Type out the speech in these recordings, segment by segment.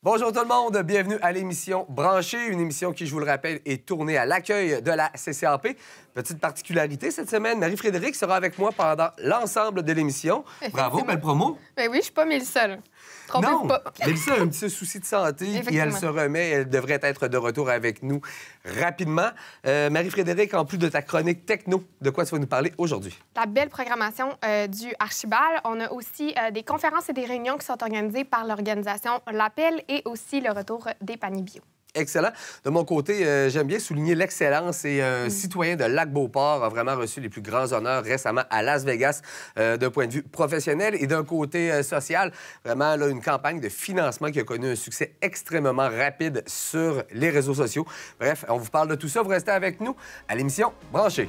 Bonjour tout le monde, bienvenue à l'émission Branchée, une émission qui, je vous le rappelle, est tournée à l'accueil de la CCAP. Petite particularité cette semaine, Marie-Frédérique sera avec moi pendant l'ensemble de l'émission. Bravo, belle promo. Ben oui, je suis pas Mélissa, là. Non, pas. Mélissa a un petit souci de santé et elle se remet. Elle devrait être de retour avec nous rapidement. Marie-Frédérique, en plus de ta chronique techno, de quoi tu vas nous parler aujourd'hui? La belle programmation du Archibald. On a aussi des conférences et des réunions qui sont organisées par l'organisation L'Appel et aussi le retour des paniers bio. Excellent. De mon côté, j'aime bien souligner l'excellence et un citoyen de Lac-Beauport a vraiment reçu les plus grands honneurs récemment à Las Vegas d'un point de vue professionnel et d'un côté social. Vraiment, là, une campagne de financement qui a connu un succès extrêmement rapide sur les réseaux sociaux. Bref, on vous parle de tout ça. Vous restez avec nous à l'émission Branchée.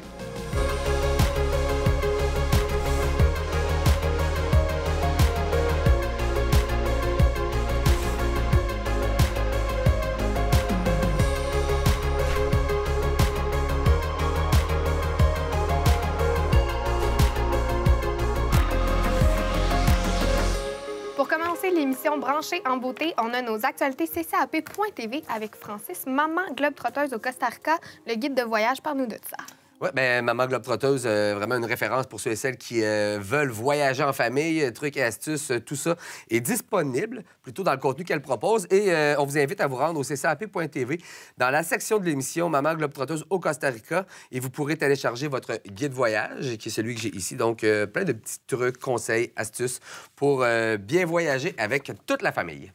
L'émission Branchée en beauté, on a nos actualités ccap.tv avec Francis, maman globe-trotteuse au Costa Rica. Le guide de voyage, parle-nous de ça. Oui, bien, Maman Globe-Trotteuse, vraiment une référence pour ceux et celles qui veulent voyager en famille, trucs et astuces, tout ça est disponible plutôt dans le contenu qu'elle propose. Et on vous invite à vous rendre au ccap.tv dans la section de l'émission Maman Globe-Trotteuse au Costa Rica et vous pourrez télécharger votre guide voyage, qui est celui que j'ai ici. Donc, plein de petits trucs, conseils, astuces pour bien voyager avec toute la famille.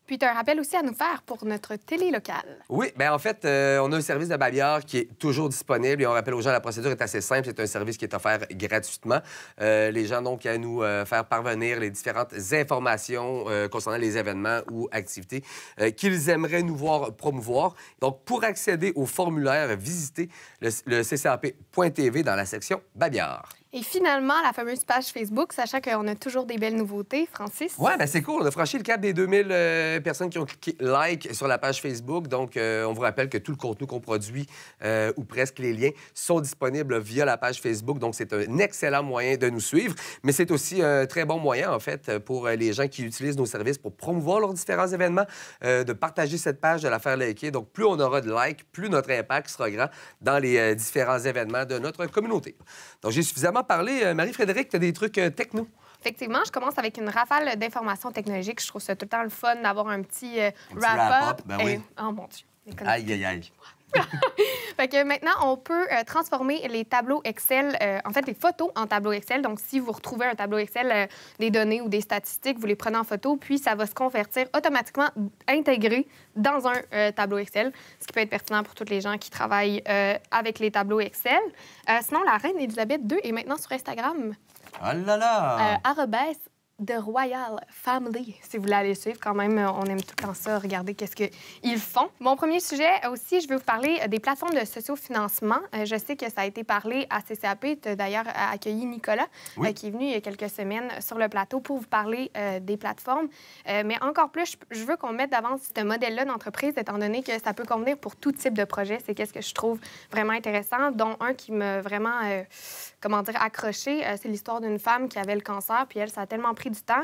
Puis, tu as un rappel aussi à nous faire pour notre télé locale. Oui, bien en fait, on a un service de babillard qui est toujours disponible et on rappelle aux gens, la procédure est assez simple. C'est un service qui est offert gratuitement. Les gens, donc, à nous faire parvenir les différentes informations concernant les événements ou activités qu'ils aimeraient nous voir promouvoir. Donc, pour accéder au formulaire, visitez le ccap.tv dans la section babillard. Et finalement, la fameuse page Facebook, sachant qu'on a toujours des belles nouveautés, Francis. Oui, bien c'est cool. On a franchi le cap des 2000 personnes qui ont cliqué « like » sur la page Facebook. Donc, on vous rappelle que tout le contenu qu'on produit, ou presque les liens, sont disponibles via la page Facebook. Donc, c'est un excellent moyen de nous suivre. Mais c'est aussi un très bon moyen, en fait, pour les gens qui utilisent nos services pour promouvoir leurs différents événements, de partager cette page, de la faire liker. Donc, plus on aura de likes, plus notre impact sera grand dans les différents événements de notre communauté. Donc, j'ai suffisamment parlé. Marie-Frédérique, tu as des trucs techno? Effectivement, je commence avec une rafale d'informations technologiques. Je trouve ça tout le temps le fun d'avoir un petit wrap-up. Ben oui. Oh mon Dieu. Aïe, aïe, aïe. Fait que maintenant, on peut transformer les tableaux Excel, en fait, les photos en tableau Excel. Donc, si vous retrouvez un tableau Excel, des données ou des statistiques, vous les prenez en photo, puis ça va se convertir automatiquement, intégré dans un tableau Excel, ce qui peut être pertinent pour tous les gens qui travaillent avec les tableaux Excel. Sinon, la reine Élisabeth II est maintenant sur Instagram. Oh là là! The Royal Family. Si vous voulez aller suivre, quand même, on aime tout le temps ça, regarder qu'est-ce qu'ils font. Mon premier sujet aussi, je vais vous parler des plateformes de sociofinancement. Je sais que ça a été parlé à CCAP. Tu as d'ailleurs accueilli Nicolas, qui est venu il y a quelques semaines sur le plateau pour vous parler des plateformes. Mais encore plus, je veux qu'on mette d'avance ce modèle-là d'entreprise, étant donné que ça peut convenir pour tout type de projet. C'est qu'est-ce que je trouve vraiment intéressant, dont un qui m'a vraiment, accroché. C'est l'histoire d'une femme qui avait le cancer, puis elle, ça a tellement pris du temps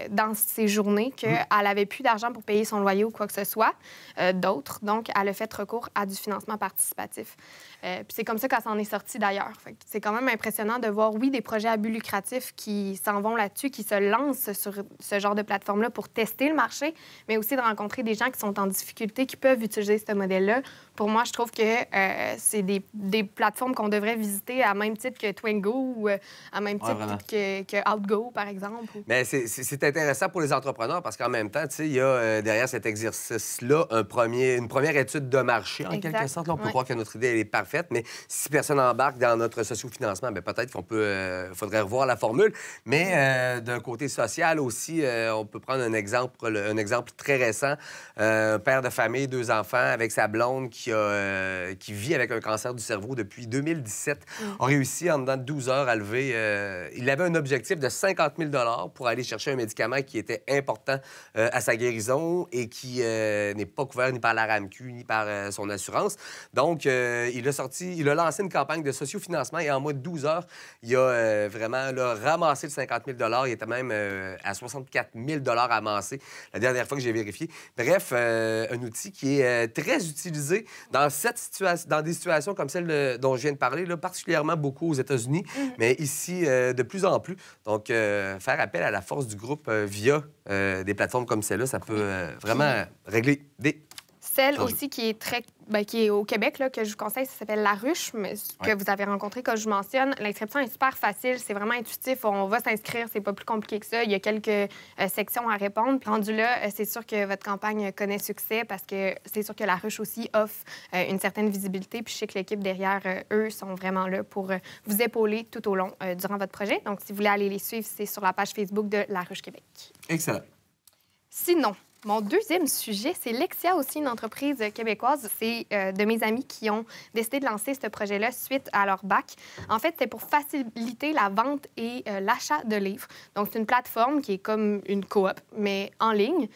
dans ses journées qu'elle n'avait plus d'argent pour payer son loyer ou quoi que ce soit d'autre. Donc, elle a fait recours à du financement participatif. Puis c'est comme ça qu'elle s'en est sortie, d'ailleurs. C'est quand même impressionnant de voir, oui, des projets à but lucratif qui s'en vont là-dessus, qui se lancent sur ce genre de plateforme-là pour tester le marché, mais aussi de rencontrer des gens qui sont en difficulté, qui peuvent utiliser ce modèle-là. Pour moi, je trouve que c'est des plateformes qu'on devrait visiter à même titre que Twingo ou à même titre que Outgo, par exemple. Mais c'est intéressant pour les entrepreneurs parce qu'en même temps, tu sais, il y a derrière cet exercice-là une première étude de marché, en quelque sorte. Là, on peut croire que notre idée elle est parfaite, mais si personne n'embarque dans notre sociofinancement, bien, peut-être qu'on faudrait revoir la formule. Mais d'un côté social aussi, on peut prendre un exemple très récent. Un père de famille, 2 enfants, avec sa blonde qui vit avec un cancer du cerveau depuis 2017, a réussi en dedans de 12 heures à lever... il avait un objectif de 50 000 $ pour aller chercher un médicament qui était important à sa guérison et qui n'est pas couvert ni par la RAMQ ni par son assurance. Donc, il a lancé une campagne de sociofinancement et en moins de 12 heures, il a vraiment là, ramassé le 50 000 Il était même à 64 000 amassés la dernière fois que j'ai vérifié. Bref, un outil qui est très utilisé dans des situations comme celle dont je viens de parler, là, particulièrement beaucoup aux États-Unis, mais ici, de plus en plus. Donc, faire appel à la force du groupe via des plateformes comme celle-là, ça peut vraiment régler des... Celle aussi qui est qui est au Québec, là, que je vous conseille, ça s'appelle La Ruche, que vous avez rencontré, comme je mentionne. L'inscription est super facile, c'est vraiment intuitif. On va s'inscrire, c'est pas plus compliqué que ça. Il y a quelques sections à répondre. Puis rendu là, c'est sûr que votre campagne connaît succès parce que c'est sûr que La Ruche aussi offre une certaine visibilité. Puis je sais que l'équipe derrière, eux, sont vraiment là pour vous épauler tout au long durant votre projet. Donc, si vous voulez aller les suivre, c'est sur la page Facebook de La Ruche Québec. Excellent. Sinon, mon deuxième sujet, c'est Lexia aussi, une entreprise québécoise. C'est de mes amis qui ont décidé de lancer ce projet-là suite à leur bac. En fait, c'est pour faciliter la vente et l'achat de livres. Donc, c'est une plateforme qui est comme une coop, mais en ligne.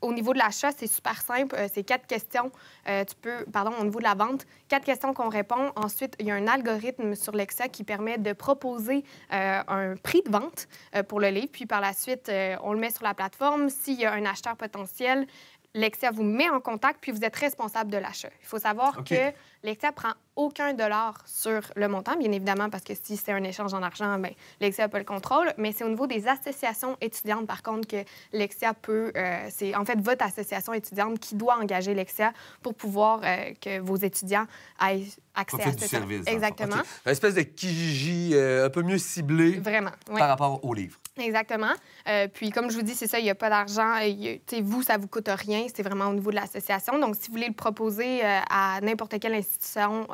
Au niveau de l'achat, c'est super simple. C'est 4 questions. Au niveau de la vente, 4 questions qu'on répond. Ensuite, il y a un algorithme sur Lexia qui permet de proposer un prix de vente pour le livre. Puis par la suite, on le met sur la plateforme. S'il y a un acheteur potentiel, Lexia vous met en contact, puis vous êtes responsable de l'achat. Il faut savoir que Lexia prend aucun dollar sur le montant, bien évidemment, parce que si c'est un échange en argent, bien, Lexia n'a pas le contrôle. Mais c'est au niveau des associations étudiantes, par contre, que Lexia peut... c'est en fait votre association étudiante qui doit engager Lexia pour pouvoir que vos étudiants aient accès à ce service. Exactement. Une espèce de Kijiji un peu mieux ciblé par rapport aux livres. Exactement. Puis, comme je vous dis, c'est ça, il n'y a pas d'argent. Vous, ça ne vous coûte rien. C'est vraiment au niveau de l'association. Donc, si vous voulez le proposer à n'importe quelle institution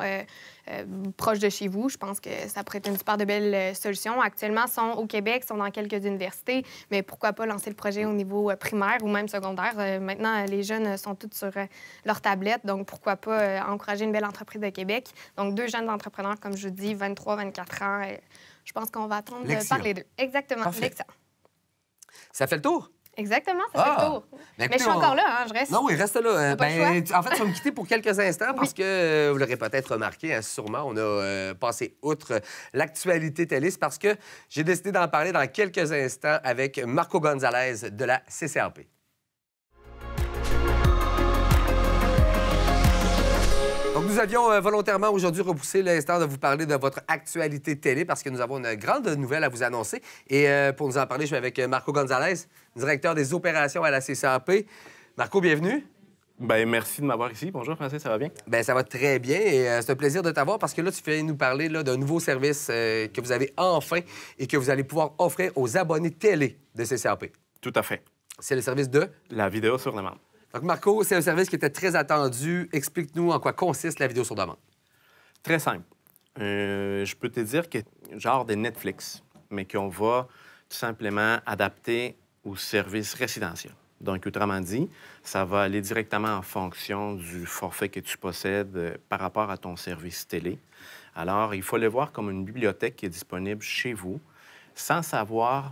proche de chez vous, je pense que ça pourrait être une super de belle solution. Actuellement, ils sont au Québec, sont dans quelques universités, mais pourquoi pas lancer le projet au niveau primaire ou même secondaire? Maintenant, les jeunes sont tous sur leur tablette, donc pourquoi pas encourager une belle entreprise de Québec? Donc, 2 jeunes entrepreneurs, comme je vous dis, 23, 24 ans. Je pense qu'on va attendre de parler d'eux. Exactement, Lexia. Ça fait le tour? Exactement, ça fait le tour. Mais je suis encore là, hein, je reste. Non, oui, reste là. En fait, tu vas me quitter pour quelques instants parce que, vous l'aurez peut-être remarqué, hein, sûrement, on a passé outre l'actualité télé. C'est parce que j'ai décidé d'en parler dans quelques instants avec Marco Gonzalez de la CCAP. Donc, nous avions volontairement aujourd'hui repoussé l'instant de vous parler de votre actualité télé parce que nous avons une grande nouvelle à vous annoncer. Et pour nous en parler, je suis avec Marco Gonzalez, directeur des opérations à la CCAP. Marco, bienvenue. Bien, merci de m'avoir ici. Bonjour, Francis, ça va bien? Bien, ça va très bien et c'est un plaisir de t'avoir parce que là, tu fais nous parler d'un nouveau service que vous avez enfin et que vous allez pouvoir offrir aux abonnés télé de CCAP. Tout à fait. C'est le service de? La vidéo sur demande. Donc, Marco, c'est un service qui était très attendu. Explique-nous en quoi consiste la vidéo sur demande. Très simple. Je peux te dire que genre des Netflix, mais qu'on va tout simplement adapter au service résidentiel. Donc, autrement dit, ça va aller directement en fonction du forfait que tu possèdes par rapport à ton service télé. Alors, il faut le voir comme une bibliothèque qui est disponible chez vous, sans savoir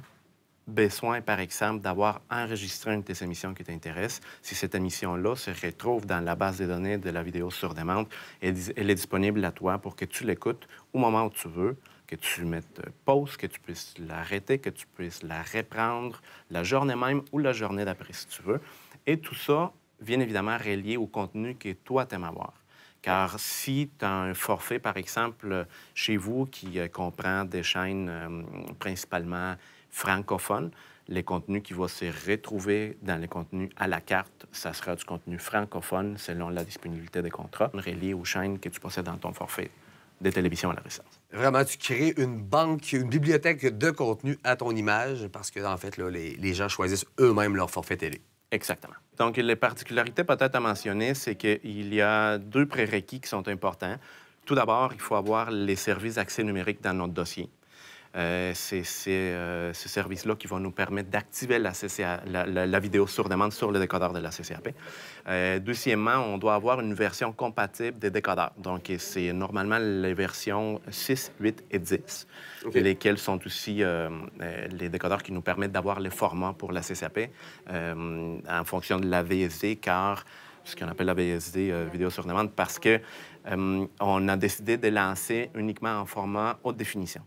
besoin, par exemple, d'avoir enregistré une de tes émissions qui t'intéresse. Si cette émission-là se retrouve dans la base de données de la vidéo sur demande, elle est disponible à toi pour que tu l'écoutes au moment où tu veux, que tu mettes pause, que tu puisses l'arrêter, que tu puisses la reprendre la journée même ou la journée d'après, si tu veux. Et tout ça, bien évidemment, relié au contenu que toi, t'aimes avoir. Car si tu as un forfait, par exemple, chez vous, qui comprend des chaînes principalement francophones, les contenus qui vont se retrouver dans les contenus à la carte, ça sera du contenu francophone selon la disponibilité des contrats, relié aux chaînes que tu possèdes dans ton forfait de télévision à la résidence. Vraiment, tu crées une banque, une bibliothèque de contenu à ton image parce que, en fait, là, les gens choisissent eux-mêmes leur forfait télé. Exactement. Donc, les particularités peut-être à mentionner, c'est qu'il y a 2 prérequis qui sont importants. Tout d'abord, il faut avoir les services d'accès numérique dans notre dossier. C'est ces services-là qui vont nous permettre d'activer la vidéo sur demande sur le décodeur de la CCAP. Deuxièmement, on doit avoir une version compatible des décodeurs. Donc, c'est normalement les versions 6, 8 et 10, lesquelles sont aussi les décodeurs qui nous permettent d'avoir les formats pour la CCAP en fonction de la VSD, car ce qu'on appelle la VSD, vidéo sur demande, parce que on a décidé de lancer uniquement en format haute définition.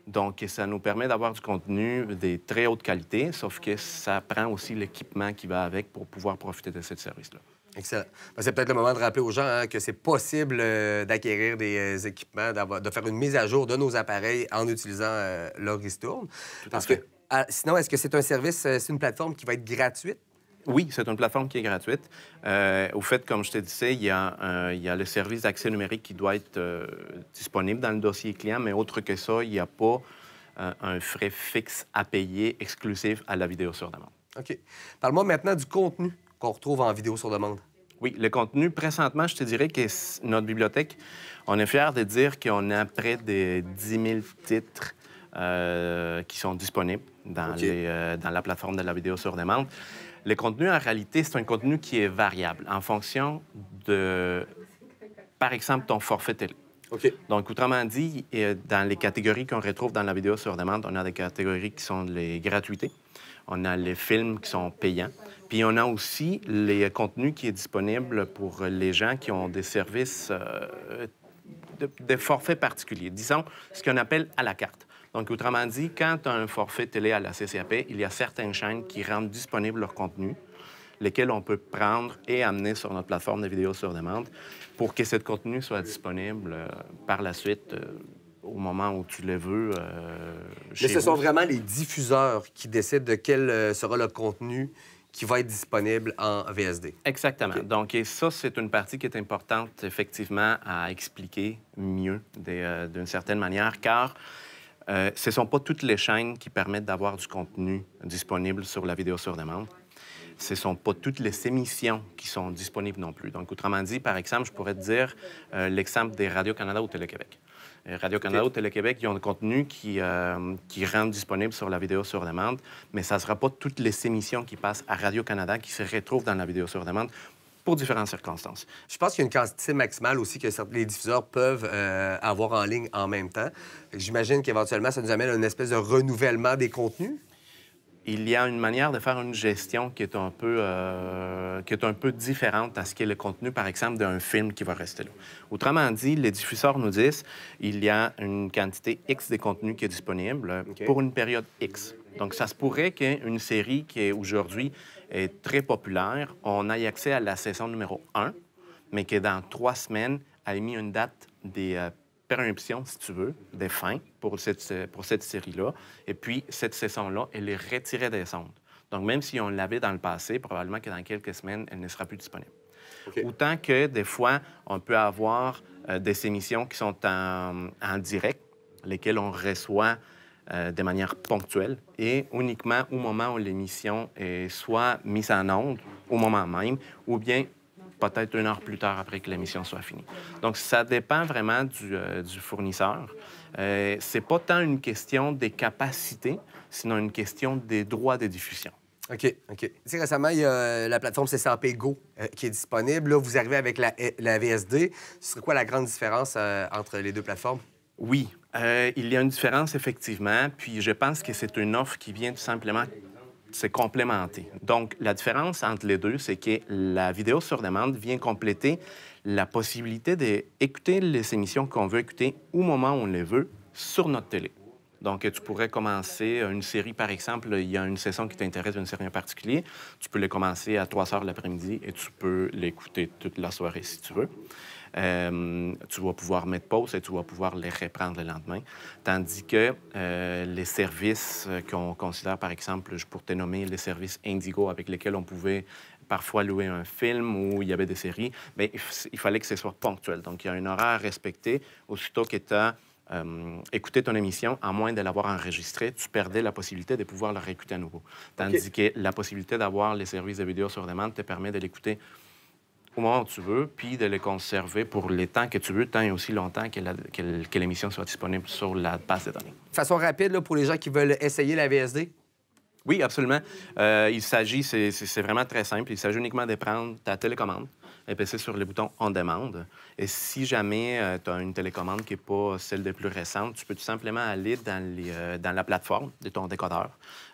Donc, ça nous permet d'avoir du contenu de très haute qualité, sauf que ça prend aussi l'équipement qui va avec pour pouvoir profiter de ce service-là. Excellent. Ben, c'est peut-être le moment de rappeler aux gens que c'est possible d'acquérir des équipements, de faire une mise à jour de nos appareils en utilisant leur ristourne. Parce que, sinon, est-ce que c'est un service, c'est une plateforme qui va être gratuite? Oui, c'est une plateforme qui est gratuite. Au fait, comme je te disais, il y a le service d'accès numérique qui doit être disponible dans le dossier client, mais autre que ça, il n'y a pas un frais fixe à payer exclusif à la vidéo sur demande. OK. Parle-moi maintenant du contenu qu'on retrouve en vidéo sur demande. Oui, le contenu, présentement, je te dirais que notre bibliothèque, on est fiers de dire qu'on a près de 10 000 titres qui sont disponibles dans la plateforme de la vidéo sur demande. Le contenu, en réalité, c'est un contenu qui est variable en fonction de, par exemple, ton forfait télé. Donc, autrement dit, dans les catégories qu'on retrouve dans la vidéo sur demande, on a des catégories qui sont les gratuités, on a les films qui sont payants, puis on a aussi les contenus qui sont disponibles pour les gens qui ont des services de forfaits particuliers. Disons, ce qu'on appelle à la carte. Donc, autrement dit, quand tu as un forfait télé à la CCAP, il y a certaines chaînes qui rendent disponibles leur contenu, lesquels on peut prendre et amener sur notre plateforme de vidéo sur demande pour que ce contenu soit disponible par la suite au moment où tu le veux. Mais ce sont vraiment les diffuseurs qui décident de quel sera le contenu qui va être disponible en VSD. Exactement. Donc, et ça, c'est une partie qui est importante, effectivement, à expliquer mieux d'une certaine manière, car ce ne sont pas toutes les chaînes qui permettent d'avoir du contenu disponible sur la vidéo sur demande. Ce ne sont pas toutes les émissions qui sont disponibles non plus. Donc, autrement dit, par exemple, je pourrais te dire l'exemple des Radio-Canada ou Télé-Québec. Radio-Canada ou Télé-Québec, ils ont un contenu qui rend disponible sur la vidéo sur demande, mais ça ne sera pas toutes les émissions qui passent à Radio-Canada qui se retrouvent dans la vidéo sur demande pour différentes circonstances. Je pense qu'il y a une quantité maximale aussi que les diffuseurs peuvent avoir en ligne en même temps. J'imagine qu'éventuellement, ça nous amène à une espèce de renouvellement des contenus. Il y a une manière de faire une gestion qui est un peu différente à ce qu'est le contenu, par exemple, d'un film qui va rester là. Autrement dit, les diffuseurs nous disent qu'il y a une quantité X des contenus qui est disponible pour une période X. Donc, ça se pourrait qu'une série qui est aujourd'hui est très populaire, on ait accès à la saison numéro 1, mais que dans 3 semaines, a émis une date des péremptions, si tu veux, des fins pour cette série-là. Et puis, cette saison-là, elle est retirée des ondes. Donc, même si on l'avait dans le passé, probablement que dans quelques semaines, elle ne sera plus disponible. Autant que, des fois, on peut avoir des émissions qui sont en direct, lesquelles on reçoit de manière ponctuelle et uniquement au moment où l'émission est soit mise en onde, au moment même, ou bien peut-être 1 heure plus tard après que l'émission soit finie. Donc, ça dépend vraiment du fournisseur. C'est pas tant une question des capacités, sinon une question des droits de diffusion. OK. Tu sais, récemment, il y a la plateforme CCAP Go qui est disponible. Là, vous arrivez avec la VSD. Ce serait quoi la grande différence entre les deux plateformes? Oui, il y a une différence, effectivement. Puis je pense que c'est une offre qui vient tout simplement se complémenter. Donc, la différence entre les deux, c'est que la vidéo sur demande vient compléter la possibilité d'écouter les émissions qu'on veut écouter au moment où on les veut sur notre télé. Donc, tu pourrais commencer une série, par exemple, il y a une saison qui t'intéresse d'une série en particulier, tu peux les commencer à 3 heures de l'après-midi et tu peux l'écouter toute la soirée si tu veux. Tu vas pouvoir mettre pause et tu vas pouvoir les reprendre le lendemain. Tandis que les services qu'on considère, par exemple, pour te nommer les services Indigo avec lesquels on pouvait parfois louer un film où il y avait des séries, bien, il fallait que ce soit ponctuel. Donc, il y a un horaire à respecter. Aussitôt que tu as écouté ton émission, à moins de l'avoir enregistrée, tu perdais la possibilité de pouvoir la réécouter à nouveau. Tandis que la possibilité d'avoir les services de vidéo sur demande te permet de l'écouter au moment où tu veux, puis de les conserver pour les temps que tu veux, tant et aussi longtemps que l'émission soit disponible sur la base de données. De façon rapide, là, pour les gens qui veulent essayer la VSD? Oui, absolument. Il s'agit, c'est vraiment très simple, il s'agit uniquement de prendre ta télécommande, épaisser sur le bouton « On demande ». Et si jamais tu as une télécommande qui n'est pas celle des plus récentes, tu peux tout simplement aller dans la plateforme de ton décodeur.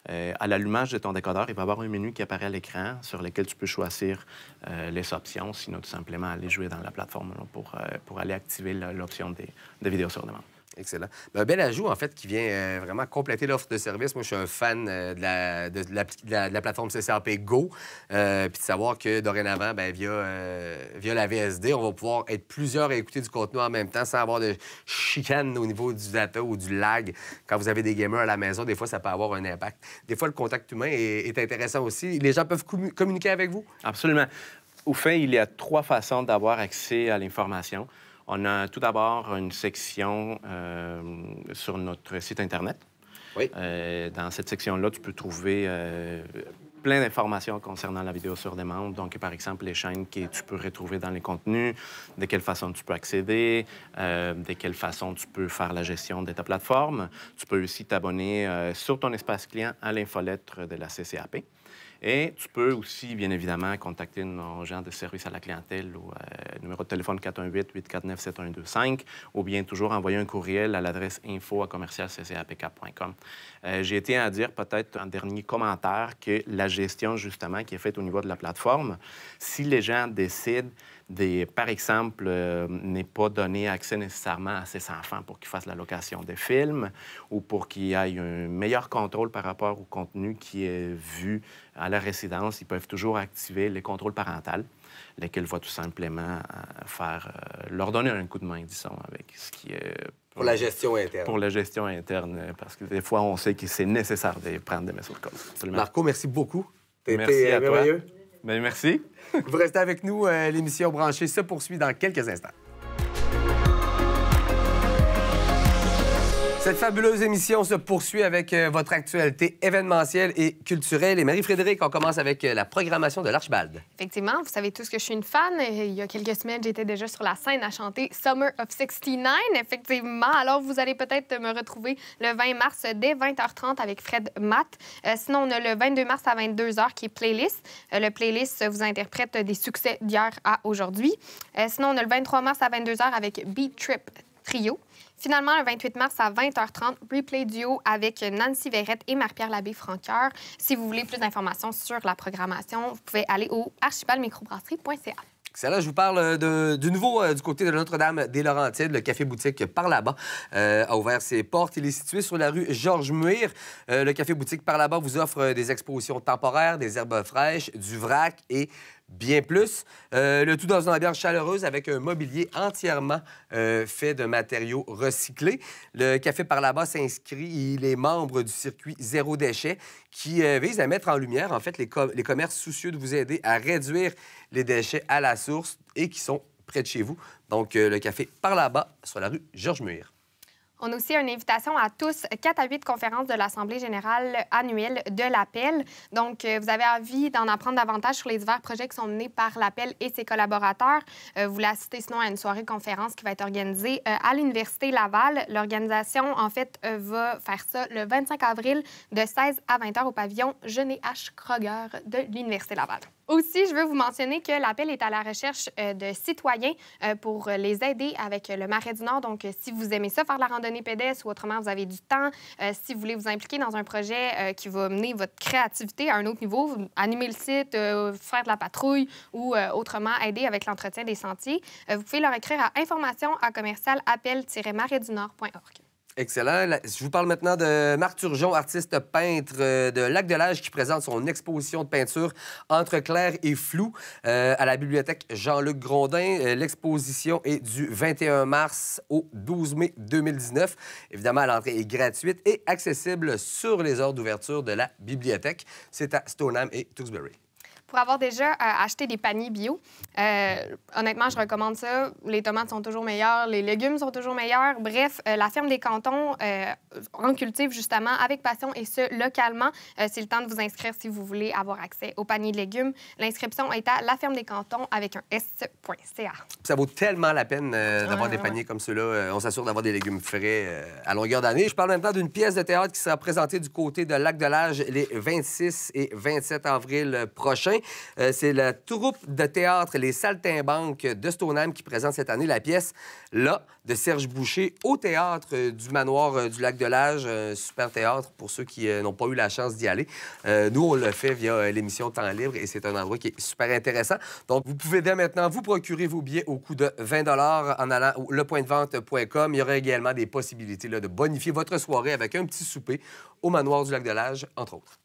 À l'allumage de ton décodeur, il va y avoir un menu qui apparaît à l'écran sur lequel tu peux choisir les options, sinon tout simplement aller jouer dans la plateforme là, pour aller activer l'option de vidéos sur demande. Excellent. Un bel ajout, en fait, qui vient vraiment compléter l'offre de service. Moi, je suis un fan de la plateforme CCAP Go. Puis de savoir que dorénavant, bien, via la VSD, on va pouvoir être plusieurs à écouter du contenu en même temps sans avoir de chicane au niveau du data ou du lag. Quand vous avez des gamers à la maison, des fois, ça peut avoir un impact. Des fois, le contact humain est intéressant aussi. Les gens peuvent communiquer avec vous? Absolument. Au fait, il y a 3 façons d'avoir accès à l'information. On a tout d'abord une section sur notre site Internet. Oui. Dans cette section-là, tu peux trouver plein d'informations concernant la vidéo sur demande. Donc, par exemple, les chaînes que tu peux retrouver dans les contenus, de quelle façon tu peux accéder, de quelle façon tu peux faire la gestion de ta plateforme. Tu peux aussi t'abonner sur ton espace client à l'infolettre de la CCAP. Et tu peux aussi, bien évidemment, contacter nos gens de service à la clientèle au numéro de téléphone 418-849-7125 ou bien toujours envoyer un courriel à l'adresse info@commercialccapcap.com. J'ai été à dire peut-être un dernier commentaire que la gestion, justement, qui est faite au niveau de la plateforme, si les gens décident par exemple, n'est pas donné accès nécessairement à ses enfants pour qu'ils fassent la location de films ou pour qu'il y ait un meilleur contrôle par rapport au contenu qui est vu à la résidence, ils peuvent toujours activer les contrôles parentaux, lesquels vont tout simplement leur donner un coup de main, disons, avec ce qui est... Pour la gestion interne. Pour la gestion interne, parce que des fois, on sait que c'est nécessaire de prendre des mesures de cause. Absolument. Marco, merci beaucoup. Merci à toi. Merveilleux. Bien, merci. Vous restez avec nous. L'émission Branchée se poursuit dans quelques instants. Cette fabuleuse émission se poursuit avec votre actualité événementielle et culturelle. Et Marie-Frédérique, on commence avec la programmation de l'Archibald. Effectivement, vous savez tous que je suis une fan. Il y a quelques semaines, j'étais déjà sur la scène à chanter Summer of 69, effectivement. Alors, vous allez peut-être me retrouver le 20 mars dès 20h30 avec Fred Matt. Sinon, on a le 22 mars à 22h qui est Playlist. Le Playlist vous interprète des succès d'hier à aujourd'hui. Sinon, on a le 23 mars à 22h avec Beat Trip Trio. Finalement, le 28 mars à 20h30, Replay Duo avec Nancy Verrette et Marie-Pierre Labbé-Francoeur. Si vous voulez plus d'informations sur la programmation, vous pouvez aller au archibaldmicrobrasserie.ca. Excellent. Je vous parle du nouveau du côté de Notre-Dame-des-Laurentides. Le café-boutique Par là-bas a ouvert ses portes. Il est situé sur la rue Georges-Muir. Le café-boutique Par là-bas vous offre des expositions temporaires, des herbes fraîches, du vrac et bien plus. Le tout dans une ambiance chaleureuse avec un mobilier entièrement fait de matériaux recyclés. Le Café Par là-bas s'inscrit, il est membre du circuit Zéro déchet qui vise à mettre en lumière, en fait, les commerces soucieux de vous aider à réduire les déchets à la source et qui sont près de chez vous. Donc, le Café Par là-bas sur la rue Georges-Muir. On a aussi une invitation à tous, 4 à 8 conférences de l'Assemblée générale annuelle de l'Appel. Donc, vous avez envie d'en apprendre davantage sur les divers projets qui sont menés par l'Appel et ses collaborateurs. Vous l'assistez sinon à une soirée conférence qui va être organisée à l'Université Laval. L'organisation, en fait, va faire ça le 25 avril de 16 à 20h au pavillon Genet H. Kroger de l'Université Laval. Aussi, je veux vous mentionner que l'Appel est à la recherche de citoyens pour les aider avec le Marais du Nord. Donc, si vous aimez ça, faire de la randonnée pédestre ou autrement, vous avez du temps, si vous voulez vous impliquer dans un projet qui va mener votre créativité à un autre niveau, animer le site, faire de la patrouille ou autrement aider avec l'entretien des sentiers, vous pouvez leur écrire à information@appel-marais-du-nord.org. Excellent. Je vous parle maintenant de Marc Turgeon, artiste peintre de Lac-de-Lage, qui présente son exposition de peinture Entre clair et flou à la bibliothèque Jean-Luc Grondin. L'exposition est du 21 mars au 12 mai 2019. Évidemment, l'entrée est gratuite et accessible sur les heures d'ouverture de la bibliothèque. C'est à Stoneham et Tewksbury. Pour avoir déjà acheté des paniers bio, Honnêtement, je recommande ça. Les tomates sont toujours meilleures, les légumes sont toujours meilleurs. Bref, la ferme des Cantons en cultive justement avec passion et ce, localement. C'est le temps de vous inscrire si vous voulez avoir accès au panier de légumes. L'inscription est à lafermedescantons avec un s.ca. Ça vaut tellement la peine d'avoir des paniers comme ceux-là. On s'assure d'avoir des légumes frais à longueur d'année. Je parle maintenant d'une pièce de théâtre qui sera présentée du côté de Lac-de-L'Age les 26 et 27 avril prochains. C'est la troupe de théâtre Les Saltimbanques de Stoneham qui présente cette année la pièce « Là » de Serge Boucher au théâtre du Manoir du Lac-de-L'Age. Un super théâtre pour ceux qui n'ont pas eu la chance d'y aller. Nous, on le fait via l'émission Temps libre et c'est un endroit qui est super intéressant. Donc, vous pouvez dès maintenant vous procurer vos billets au coût de 20 $ en allant au lepointdevente.com. Il y aura également des possibilités là, de bonifier votre soirée avec un petit souper au Manoir du Lac-de-L'Age, entre autres.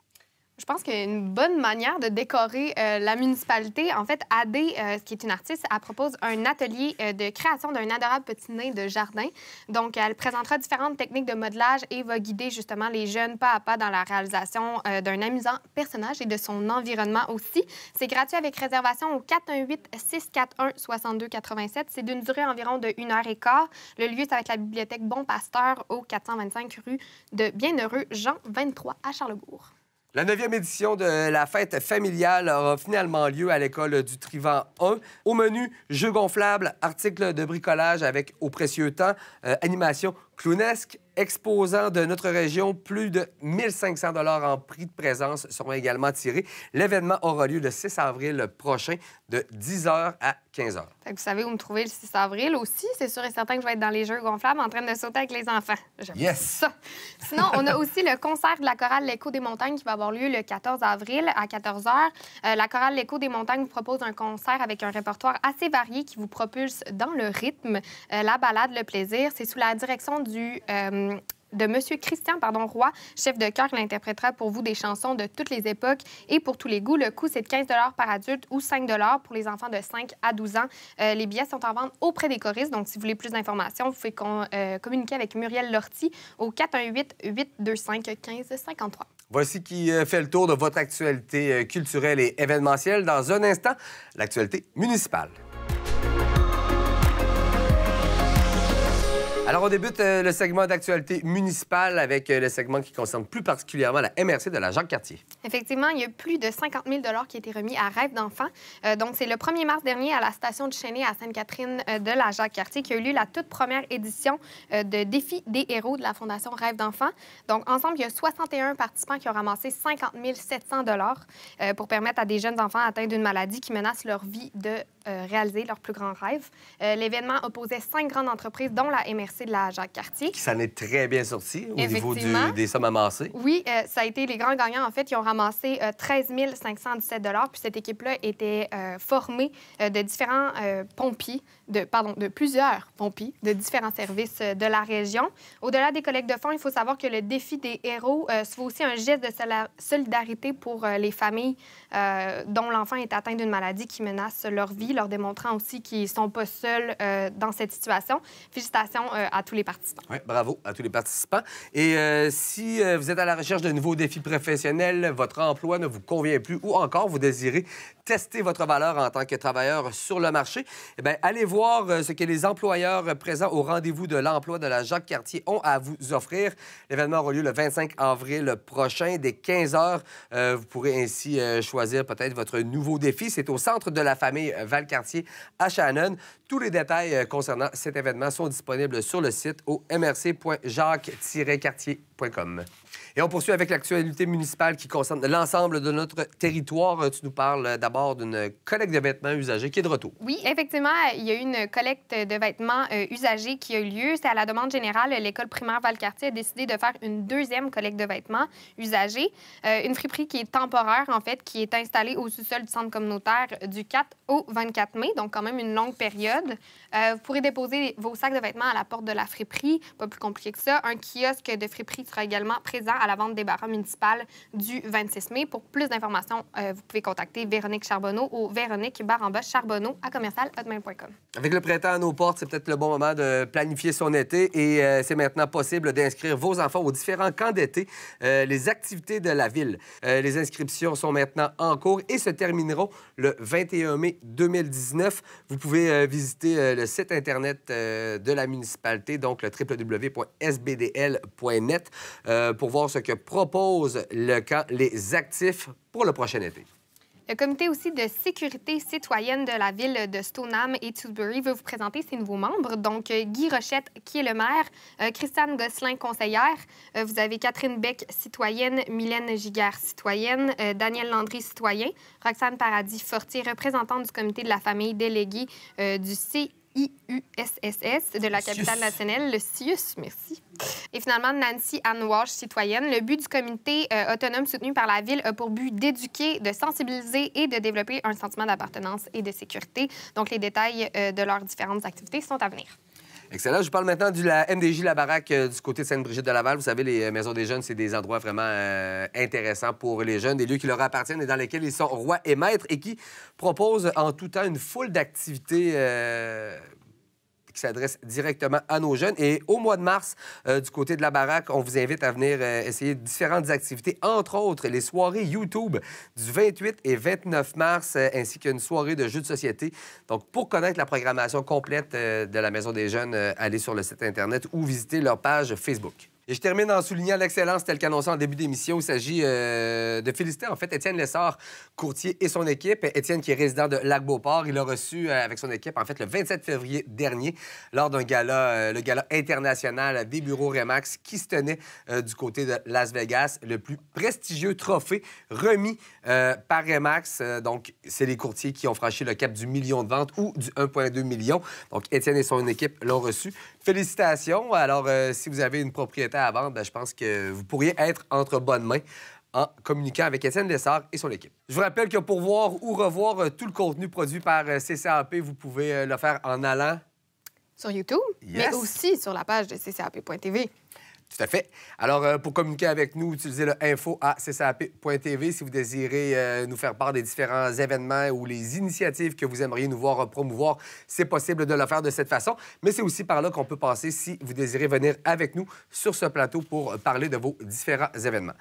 Je pense qu'une bonne manière de décorer la municipalité, en fait, Adé, qui est une artiste, elle propose un atelier de création d'un adorable petit nain de jardin. Donc, elle présentera différentes techniques de modelage et va guider justement les jeunes pas à pas dans la réalisation d'un amusant personnage et de son environnement aussi. C'est gratuit avec réservation au 418-641-6287. C'est d'une durée environ de 1h15. Le lieu, ça va être la bibliothèque Bon Pasteur au 425 rue de Bienheureux Jean 23 à Charlesbourg. La 9e édition de la fête familiale aura finalement lieu à l'école du Trivant 1. Au menu, jeux gonflables, articles de bricolage avec au précieux temps, animation clownesque, exposants de notre région, plus de 1500 $ en prix de présence seront également tirés. L'événement aura lieu le 6 avril prochain de 10h à 15h. Fait que vous savez où me trouver le 6 avril aussi. C'est sûr et certain que je vais être dans les jeux gonflables en train de sauter avec les enfants. Yes! Ça. Sinon, on a aussi le concert de la chorale L'Écho des Montagnes qui va avoir lieu le 14 avril à 14h. La chorale L'Écho des Montagnes vous propose un concert avec un répertoire assez varié qui vous propulse dans le rythme. La balade, le plaisir, c'est sous la direction de M. Christian Roy, chef de chœur. Il interprétera pour vous des chansons de toutes les époques et pour tous les goûts. Le coût, c'est de 15 $ par adulte ou 5 $ pour les enfants de 5 à 12 ans. Les billets sont en vente auprès des choristes. Donc, si vous voulez plus d'informations, vous pouvez communiquer avec Muriel Lortie au 418-825-1553. Voici qui fait le tour de votre actualité culturelle et événementielle. Dans un instant, l'actualité municipale. Alors, on débute le segment d'actualité municipale avec le segment qui concerne plus particulièrement la MRC de la Jacques-Cartier. Effectivement, il y a plus de 50 000 $ qui ont été remis à Rêve d'enfant. Donc, c'est le 1er mars dernier à la station du Chêné à Sainte-Catherine de la Jacques-Cartier qui a eu lieu la toute première édition de Défi des héros de la Fondation Rêve d'enfant. Donc, ensemble, il y a 61 participants qui ont ramassé 50 700 $ pour permettre à des jeunes enfants atteints d'une maladie qui menace leur vie de réaliser leurs plus grands rêves. L'événement opposait 5 grandes entreprises, dont la MRC de la Jacques-Cartier. Qui s'en est très bien sorti au niveau des sommes amassées. Oui, ça a été les grands gagnants, en fait, qui ont ramassé 13 517 $. Puis cette équipe-là était formée de différents pompiers, de plusieurs pompiers de différents services de la région. Au-delà des collectes de fonds, il faut savoir que le défi des héros, c'est aussi un geste de solidarité pour les familles dont l'enfant est atteint d'une maladie qui menace leur vie, leur démontrant aussi qu'ils ne sont pas seuls dans cette situation. Félicitations à tous les participants. Oui, bravo à tous les participants. Et si vous êtes à la recherche de nouveaux défis professionnels, votre emploi ne vous convient plus ou encore vous désirez tester votre valeur en tant que travailleur sur le marché, eh bien, allez voir ce que les employeurs présents au rendez-vous de l'emploi de la Jacques-Cartier ont à vous offrir. L'événement aura lieu le 25 avril prochain, dès 15 h. Vous pourrez ainsi choisir peut-être votre nouveau défi. C'est au centre de la famille Valcartier à Shannon. Tous les détails concernant cet événement sont disponibles sur le site au mrc.jacques-cartier.com. Et on poursuit avec l'actualité municipale qui concerne l'ensemble de notre territoire. Tu nous parles d'abord d'une collecte de vêtements usagés qui est de retour. Oui, effectivement, il y a eu une collecte de vêtements usagés qui a eu lieu. C'est à la demande générale. L'école primaire Valcartier a décidé de faire une deuxième collecte de vêtements usagés. Une friperie qui est temporaire, en fait, qui est installée au sous-sol du centre communautaire du 4 au 24 mai, donc quand même une longue période. Vous pourrez déposer vos sacs de vêtements à la porte de la friperie. Pas plus compliqué que ça. Un kiosque de friperie sera également présent présent à la vente des barras municipales du 26 mai. Pour plus d'informations, vous pouvez contacter Véronique Charbonneau au Véronique-Charbonneau@commercial-hotmail.com. Avec le printemps à nos portes, c'est peut-être le bon moment de planifier son été et c'est maintenant possible d'inscrire vos enfants aux différents camps d'été, les activités de la ville. Les inscriptions sont maintenant en cours et se termineront le 21 mai 2019. Vous pouvez visiter le site Internet de la municipalité, donc le www.sbdl.net, pour voir ce que propose le camp Les Actifs pour le prochain été. Le comité aussi de sécurité citoyenne de la ville de Stoneham et Tewksbury veut vous présenter ses nouveaux membres. Donc, Guy Rochette, qui est le maire, Christiane Gosselin, conseillère. Vous avez Catherine Beck, citoyenne, Mylène Giguère, citoyenne, Daniel Landry, citoyen, Roxane Paradis-Fortier, représentante du comité de la famille déléguée du CIUSSS de la capitale nationale, le CIUS, merci. Et finalement, Nancy Anne Walsh, citoyenne. Le but du comité autonome soutenu par la Ville a pour but d'éduquer, de sensibiliser et de développer un sentiment d'appartenance et de sécurité. Donc, les détails de leurs différentes activités sont à venir. Excellent. Je vous parle maintenant de la MDJ La Baraque du côté de Sainte-Brigitte-de-Laval. Vous savez, les maisons des jeunes, c'est des endroits vraiment intéressants pour les jeunes, des lieux qui leur appartiennent et dans lesquels ils sont rois et maîtres et qui proposent en tout temps une foule d'activités qui s'adresse directement à nos jeunes. Et au mois de mars, du côté de la baraque, on vous invite à venir essayer différentes activités, entre autres les soirées YouTube du 28 et 29 mars, ainsi qu'une soirée de jeux de société. Donc, pour connaître la programmation complète de la Maison des jeunes, allez sur le site Internet ou visitez leur page Facebook. Et je termine en soulignant l'excellence telle qu'annoncée en début d'émission. Il s'agit de féliciter, en fait, Étienne Lessard, courtier, et son équipe. Étienne, qui est résident de Lac-Beauport, il a reçu avec son équipe, en fait, le 27 février dernier, lors d'un gala, le gala international des bureaux Remax, qui se tenait du côté de Las Vegas, le plus prestigieux trophée remis par Remax. Donc, c'est les courtiers qui ont franchi le cap du million de ventes ou du 1,2 million. Donc, Étienne et son équipe l'ont reçu. Félicitations. Alors, si vous avez une propriété à vendre, je pense que vous pourriez être entre bonnes mains en communiquant avec Étienne Lessard et son équipe. Je vous rappelle que pour voir ou revoir tout le contenu produit par CCAP, vous pouvez le faire en allant sur YouTube, yes, mais aussi sur la page de ccap.tv. Tout à fait. Alors, pour communiquer avec nous, utilisez le info@ccap.tv si vous désirez nous faire part des différents événements ou les initiatives que vous aimeriez nous voir promouvoir. C'est possible de le faire de cette façon, mais c'est aussi par là qu'on peut passer si vous désirez venir avec nous sur ce plateau pour parler de vos différents événements.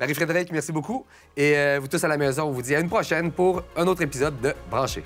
Marie-Frédérique, merci beaucoup. Et vous tous à la maison, on vous dit à une prochaine pour un autre épisode de Branché.